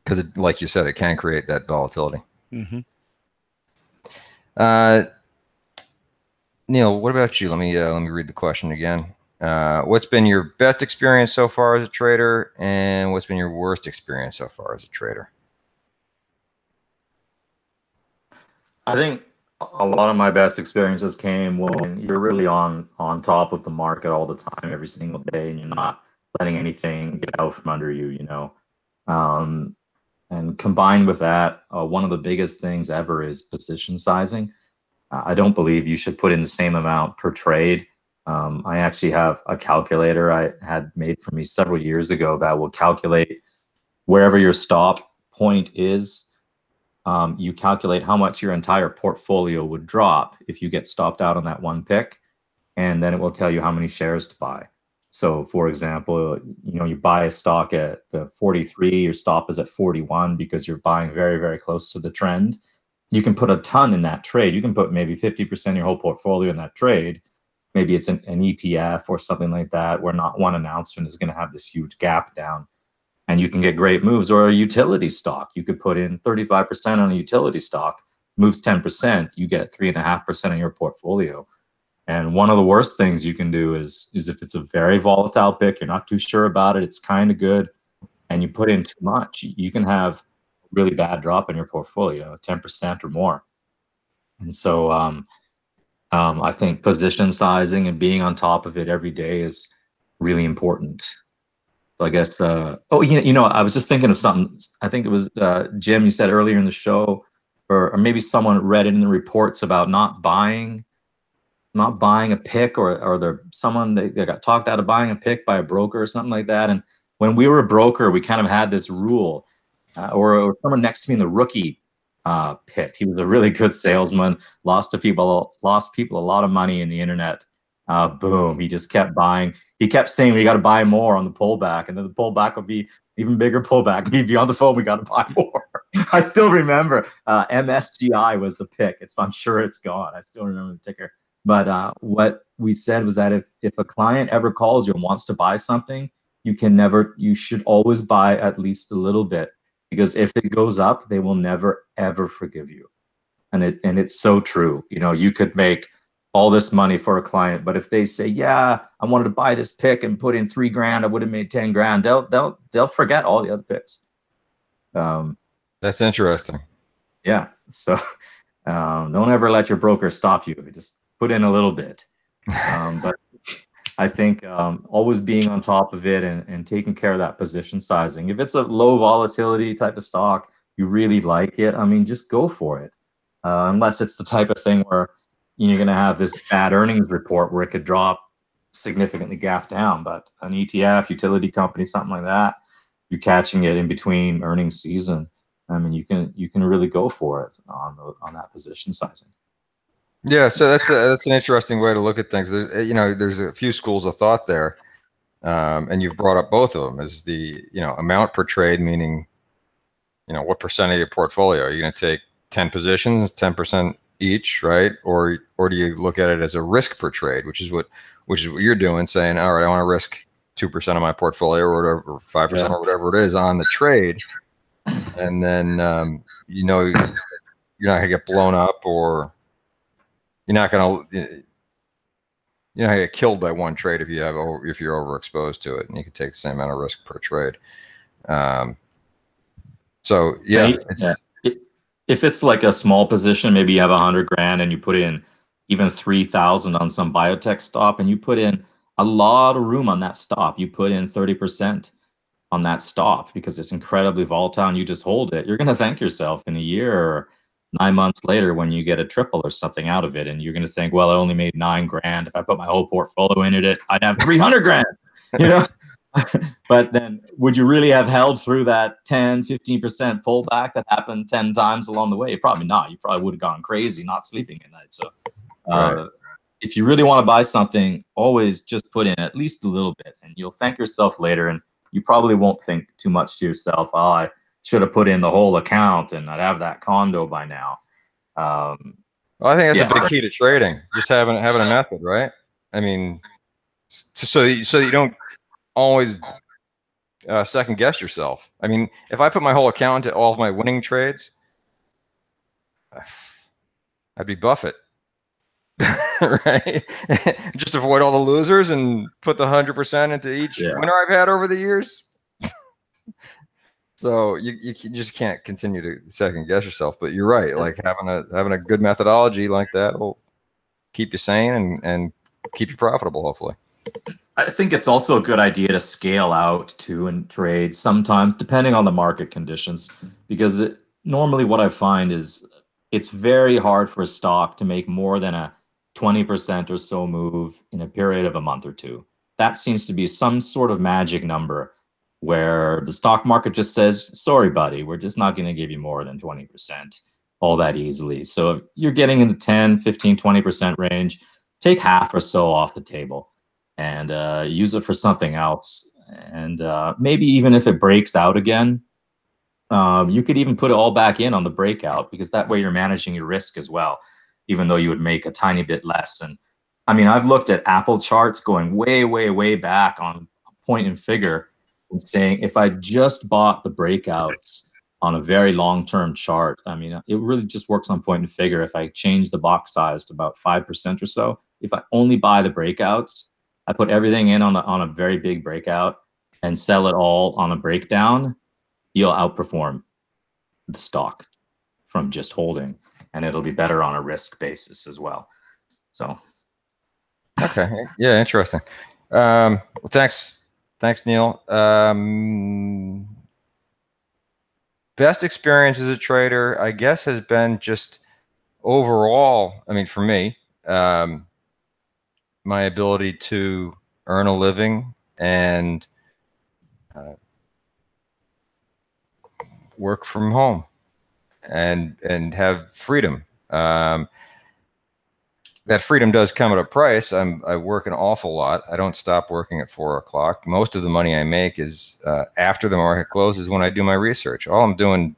S2: because, like you said, it can create that volatility.
S4: Mm-hmm.
S2: Neil, what about you? Let me read the question again. What's been your best experience so far as a trader, and what's been your worst experience so far as a trader?
S3: I think a lot of my best experiences came when you're really on top of the market all the time, every single day, and you're not letting anything get out from under you, you know. And combined with that, one of the biggest things ever is position sizing. I don't believe you should put in the same amount per trade. I actually have a calculator I had made for me several years ago that will calculate wherever your stop point is. You calculate how much your entire portfolio would drop if you get stopped out on that one pick, and then it will tell you how many shares to buy. So, for example, you know, you buy a stock at 43, your stop is at 41 because you're buying very, very close to the trend. You can put a ton in that trade. You can put maybe 50% of your whole portfolio in that trade. Maybe it's an ETF or something like that, where not one announcement is going to have this huge gap down, and you can get great moves. Or a utility stock, you could put in 35% on a utility stock, moves 10%, you get 3.5% of your portfolio. And one of the worst things you can do is if it's a very volatile pick, you're not too sure about it, it's kind of good, and you put in too much, you can have a really bad drop in your portfolio, 10% or more. And so I think position sizing and being on top of it every day is really important. So I guess, I was just thinking of something. I think it was Jim, you said earlier in the show, or maybe someone read it in the reports about not buying a pick, or there someone they got talked out of buying a pick by a broker or something like that. And when we were a broker, we kind of had this rule, or someone next to me in the rookie pit. He was a really good salesman, lost people a lot of money in the internet. Boom, he just kept buying. He kept saying we got to buy more on the pullback, and then the pullback would be even bigger pullback. He'd be on the phone, we got to buy more. I still remember MSGI was the pick. I'm sure it's gone. I still remember the ticker. But what we said was that if a client ever calls you and wants to buy something, you should always buy at least a little bit, because if it goes up, they will never ever forgive you. And it's so true. You know, you could make all this money for a client, but if they say, yeah, I wanted to buy this pick and put in $3,000, I would have made 10 grand, they'll forget all the other picks.
S2: That's interesting.
S3: Yeah. So don't ever let your broker stop you. Just put in a little bit. But I think always being on top of it and taking care of that position sizing. If it's a low volatility type of stock, you really like it, I mean, just go for it. Unless it's the type of thing where you're going to have this bad earnings report where it could drop significantly, gap down. But an ETF, utility company, something like that, you're catching it in between earnings season. I mean, you can really go for it on that position sizing.
S2: Yeah, so that's an interesting way to look at things. There's a few schools of thought there, and you've brought up both of them. Is the amount per trade, meaning what percent of your portfolio are you going to take? 10 positions, 10% each, right? Or do you look at it as a risk per trade, which is what you're doing, saying, all right, I want to risk 2% of my portfolio or whatever, or 5% or whatever it is on the trade, and then you're not going to get blown up, or you're not going to get killed by one trade if you're overexposed to it, and you can take the same amount of risk per trade.
S3: If it's like a small position, maybe you have 100 grand and you put in even 3,000 on some biotech stop, and you put in a lot of room on that stop. You put in 30% on that stop because it's incredibly volatile, and you just hold it. You're going to thank yourself in a year or 9 months later when you get a triple or something out of it, and you're going to think, well, I only made 9 grand. If I put my whole portfolio into it, I'd have 300 grand. But then would you really have held through that 10-15% pullback that happened 10 times along the way? Probably not. You probably would have gone crazy not sleeping at night. So if you really want to buy something, always just put in at least a little bit, and you'll thank yourself later. And you probably won't think too much to yourself, oh, I should have put in the whole account and I'd have that condo by now.
S2: Well, I think that's a big key to trading, just having a method, right? I mean, so you don't always second guess yourself. I mean, if I put my whole account into all of my winning trades, I'd be Buffett. Right? Just avoid all the losers and put the 100% into each winner I've had over the years. So you just can't continue to second guess yourself. But you're right. Like having a good methodology like that will keep you sane and keep you profitable, hopefully.
S3: I think it's also a good idea to scale out too in trades sometimes, depending on the market conditions, because normally what I find is it's very hard for a stock to make more than a 20% or so move in a period of a month or two. That seems to be some sort of magic number where the stock market just says, sorry, buddy, we're just not going to give you more than 20% all that easily. So if you're getting in the 10, 15, 20% range, take half or so off the table and use it for something else. And maybe even if it breaks out again, you could even put it all back in on the breakout, because that way you're managing your risk as well, even though you would make a tiny bit less. And I mean, I've looked at Apple charts going way, way, way back on point and figure and saying, if I just bought the breakouts on a very long-term chart, I mean, it really just works on point and figure. If I change the box size to about 5% or so, if I only buy the breakouts, I put everything in on a very big breakout and sell it all on a breakdown, you'll outperform the stock from just holding, and it'll be better on a risk basis as well. So,
S2: okay, yeah, interesting. Well, thanks, Neil. Best experience as a trader, I guess, has been just overall. I mean, for me, my ability to earn a living and work from home and have freedom. That freedom does come at a price. I work an awful lot. I don't stop working at 4 o'clock. Most of the money I make is after the market closes, when I do my research. All I'm doing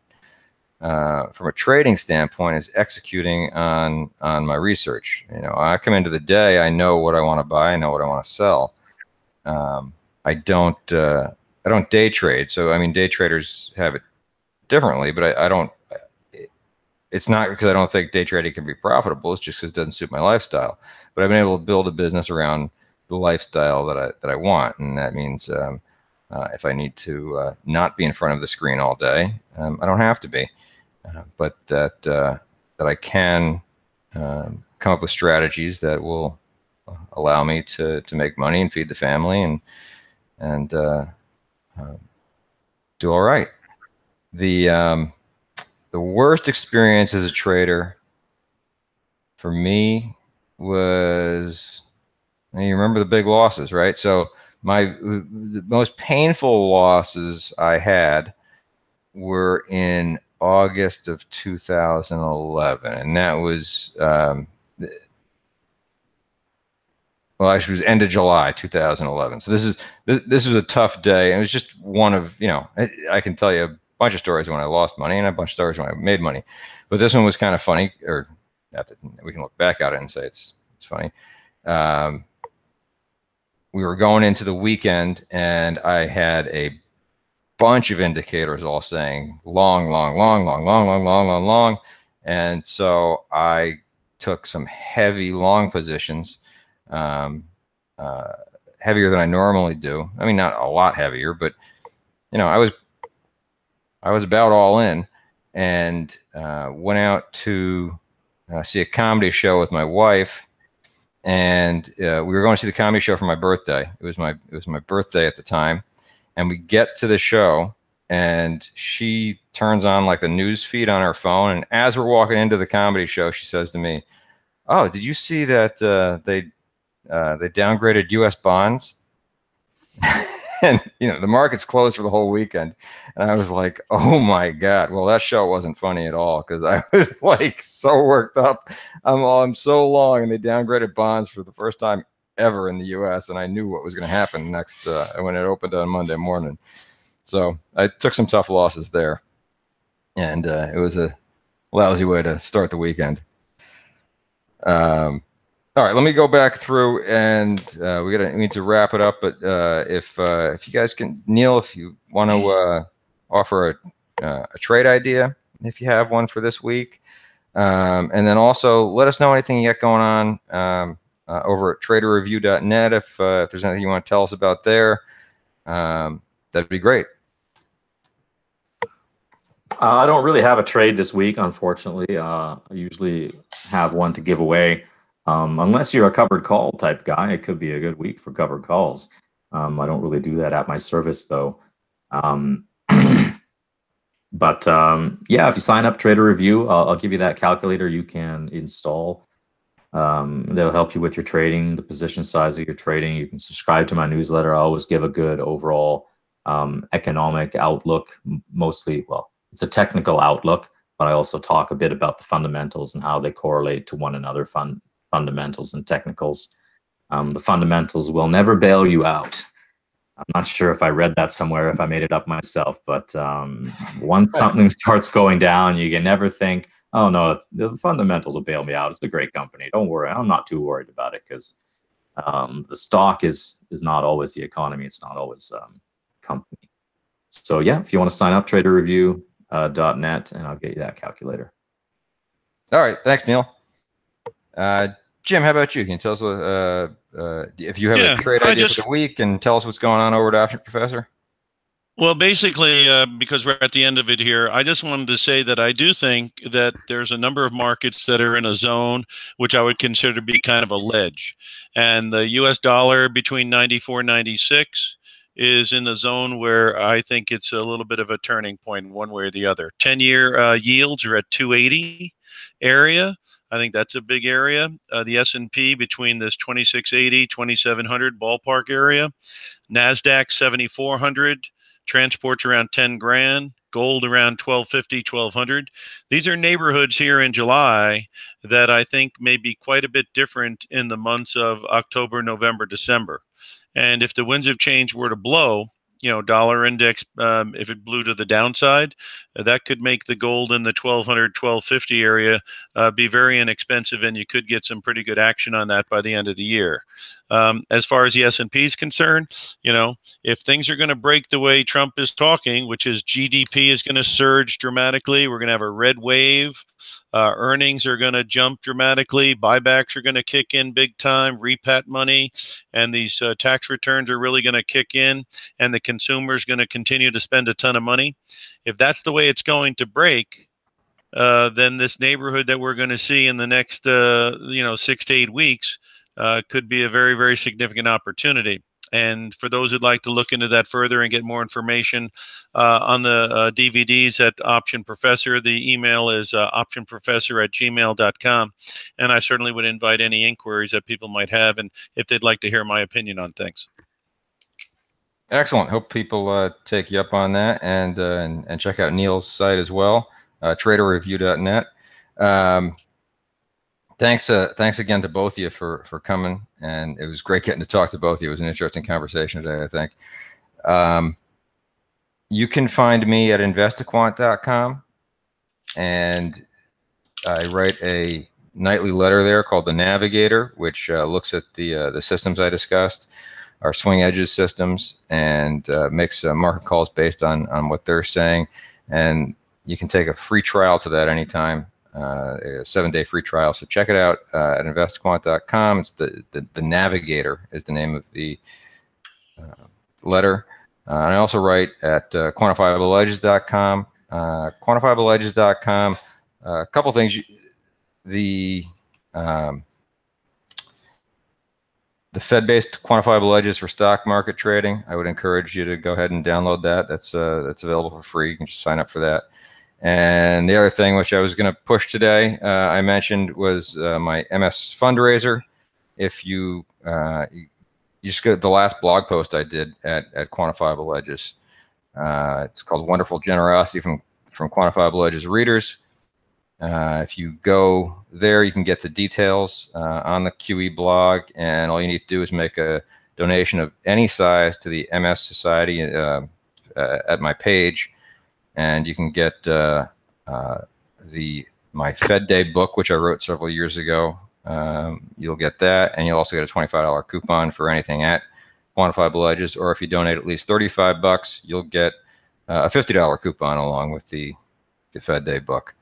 S2: from a trading standpoint is executing on my research. You know, I come into the day, I know what I want to buy, I know what I want to sell. I don't day trade. So I mean, day traders have it differently, but I don't. It's not because I don't think day trading can be profitable. It's just because it doesn't suit my lifestyle. But I've been able to build a business around the lifestyle that I want, and that means if I need to not be in front of the screen all day, I don't have to be. But that I can come up with strategies that will allow me to make money and feed the family and do all right. The worst experience as a trader for me was, you remember the big losses, right? So the most painful losses I had were in August of 2011, and that was actually it was end of July 2011. So this was a tough day, and it was just one of, I can tell you a bunch of stories when I lost money and a bunch of stories when I made money, but this one was kind of funny, or not that we can look back at it and say it's funny. We were going into the weekend, and I had a bunch of indicators all saying long, long, long, long, long, long, long, long, long, and so I took some heavy long positions, heavier than I normally do. I mean, not a lot heavier, but I was about all in, and went out to see a comedy show with my wife, and we were going to see the comedy show for my birthday. It was my birthday at the time, and we get to the show, and she turns on like the news feed on her phone, and as we're walking into the comedy show, she says to me, "Oh, did you see that they downgraded U.S. bonds?" And the market's closed for the whole weekend, and I was like, "Oh my God!" Well, that show wasn't funny at all, because I was like so worked up. I'm so long, and they downgraded bonds for the first time ever in the U.S., and I knew what was going to happen next when it opened on Monday morning. So I took some tough losses there, and it was a lousy way to start the weekend. All right, let me go back through, and we need to wrap it up. But if you guys can, Neil, if you want to offer a trade idea, if you have one for this week, and then also let us know anything you got going on over at TraderReview.net. If there's anything you want to tell us about there, that'd be great.
S3: I don't really have a trade this week, unfortunately. I usually have one to give away. Unless you're a covered call type guy, it could be a good week for covered calls. I don't really do that at my service, though. But yeah, if you sign up Trader Review, I'll give you that calculator you can install. That'll help you with your trading, the position size of your trading. You can subscribe to my newsletter. I always give a good overall economic outlook, mostly, well, it's a technical outlook, but I also talk a bit about the fundamentals and how they correlate to one another, fundamentals and technicals. The fundamentals will never bail you out. I'm not sure if I read that somewhere, if I made it up myself, but once something starts going down, you can never think, oh no, the fundamentals will bail me out. It's a great company. Don't worry. I'm not too worried about it, because the stock is not always the economy. It's not always company. So yeah, if you want to sign up, TraderReview.net, and I'll get you that calculator.
S2: All right, thanks, Neil. Jim, how about you? Can you tell us if you have a trade idea for the week, and tell us what's going on over at Option Professor?
S4: Well, basically, because we're at the end of it here, I just wanted to say that I do think that there's a number of markets that are in a zone which I would consider to be kind of a ledge. And the US dollar between 94 96 is in the zone where I think it's a little bit of a turning point one way or the other. 10-year yields are at 280 area. I think that's a big area. The S&P between this 2680, 2700 ballpark area. NASDAQ 7400. Transport's around 10 grand, gold around 1250, 1200. These are neighborhoods here in July that I think may be quite a bit different in the months of October, November, December. And if the winds of change were to blow, you know, dollar index, if it blew to the downside, that could make the gold in the 1200, 1250 area be very inexpensive, and you could get some pretty good action on that by the end of the year. As far as the S&P is concerned, you know, if things are going to break the way Trump is talking, which is GDP is going to surge dramatically, we're going to have a red wave, earnings are going to jump dramatically, buybacks are going to kick in big time, repat money, and these tax returns are really going to kick in, and the consumer is going to continue to spend a ton of money. If that's the way it's going to break, then this neighborhood that we're going to see in the next, 6 to 8 weeks could be a very, very significant opportunity. And for those who'd like to look into that further and get more information on the DVDs at Option Professor, the email is optionprofessor@gmail.com. And I certainly would invite any inquiries that people might have, and if they'd like to hear my opinion on things.
S2: Excellent. Hope people take you up on that, and check out Neil's site as well, TraderReview.net. Thanks again to both of you for coming, and it was great getting to talk to both of you. It was an interesting conversation today, I think. You can find me at Investaquant.com, and I write a nightly letter there called The Navigator, which looks at the systems I discussed, our swing edges systems, and makes market calls based on what they're saying. And you can take a free trial to that anytime. A 7-day free trial. So check it out at investquant.com. It's the Navigator is the name of the letter. And I also write at quantifiableedges.com. Quantifiableedges.com. A couple things. The Fed-based quantifiable edges for stock market trading. I would encourage you to go ahead and download that. That's available for free. You can just sign up for that. And the other thing, which I was going to push today, I mentioned, was my MS fundraiser. If you just go to the last blog post I did at Quantifiable Edges. It's called Wonderful Generosity from Quantifiable Edges readers. If you go there, you can get the details on the QE blog, and all you need to do is make a donation of any size to the MS Society at my page. And you can get my Fed Day book, which I wrote several years ago, you'll get that, and you'll also get a $25 coupon for anything at Quantifiable Edges. Or if you donate at least $35, you'll get a $50 coupon along with the Fed Day book.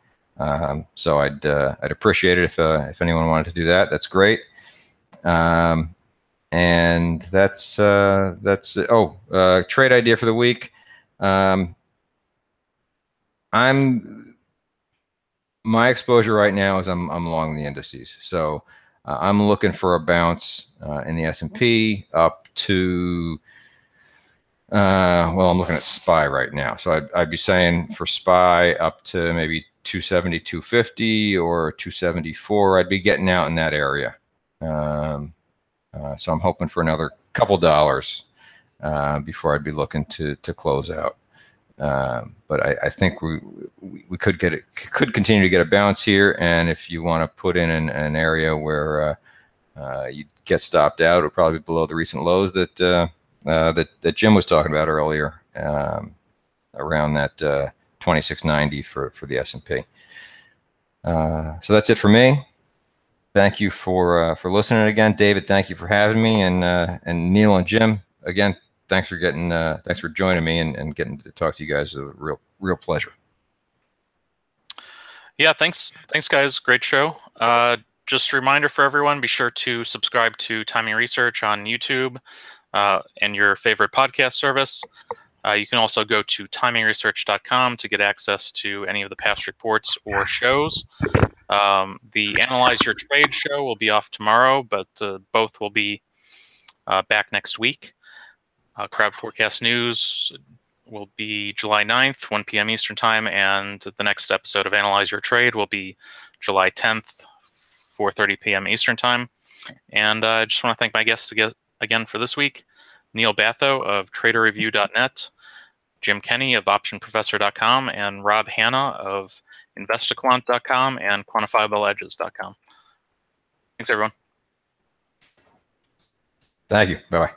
S2: So I'd appreciate it if anyone wanted to do that. That's great. And that's it. Oh, trade idea for the week. My exposure right now is I'm long the indices. So I'm looking for a bounce in the S&P up to well, I'm looking at SPY right now. So I'd be saying for SPY up to maybe 270, 250 or 274. I'd be getting out in that area. So I'm hoping for another couple dollars before I'd be looking to close out. But I think we could continue to get a bounce here, and if you want to put in an area where you get stopped out, it'll probably be below the recent lows that Jim was talking about earlier, around that 2690 for the S&P. So that's it for me. Thank you for listening again, David. Thank you for having me, and Neil and Jim again. Thanks for joining me and getting to talk to you guys. It's a real pleasure.
S1: Yeah, thanks guys. Great show. Just a reminder for everyone: be sure to subscribe to Timing Research on YouTube and your favorite podcast service. You can also go to TimingResearch.com to get access to any of the past reports or shows. The Analyze Your Trade show will be off tomorrow, but both will be back next week. Crowd Forecast News will be July 9th, 1 p.m. Eastern Time, and the next episode of Analyze Your Trade will be July 10th, 4:30 p.m. Eastern Time. And I just want to thank my guests again for this week: Neil Batho of TraderReview.net, Jim Kenney of OptionProfessor.com, and Rob Hanna of Investaquant.com and QuantifiableEdges.com. Thanks, everyone.
S2: Thank you. Bye-bye.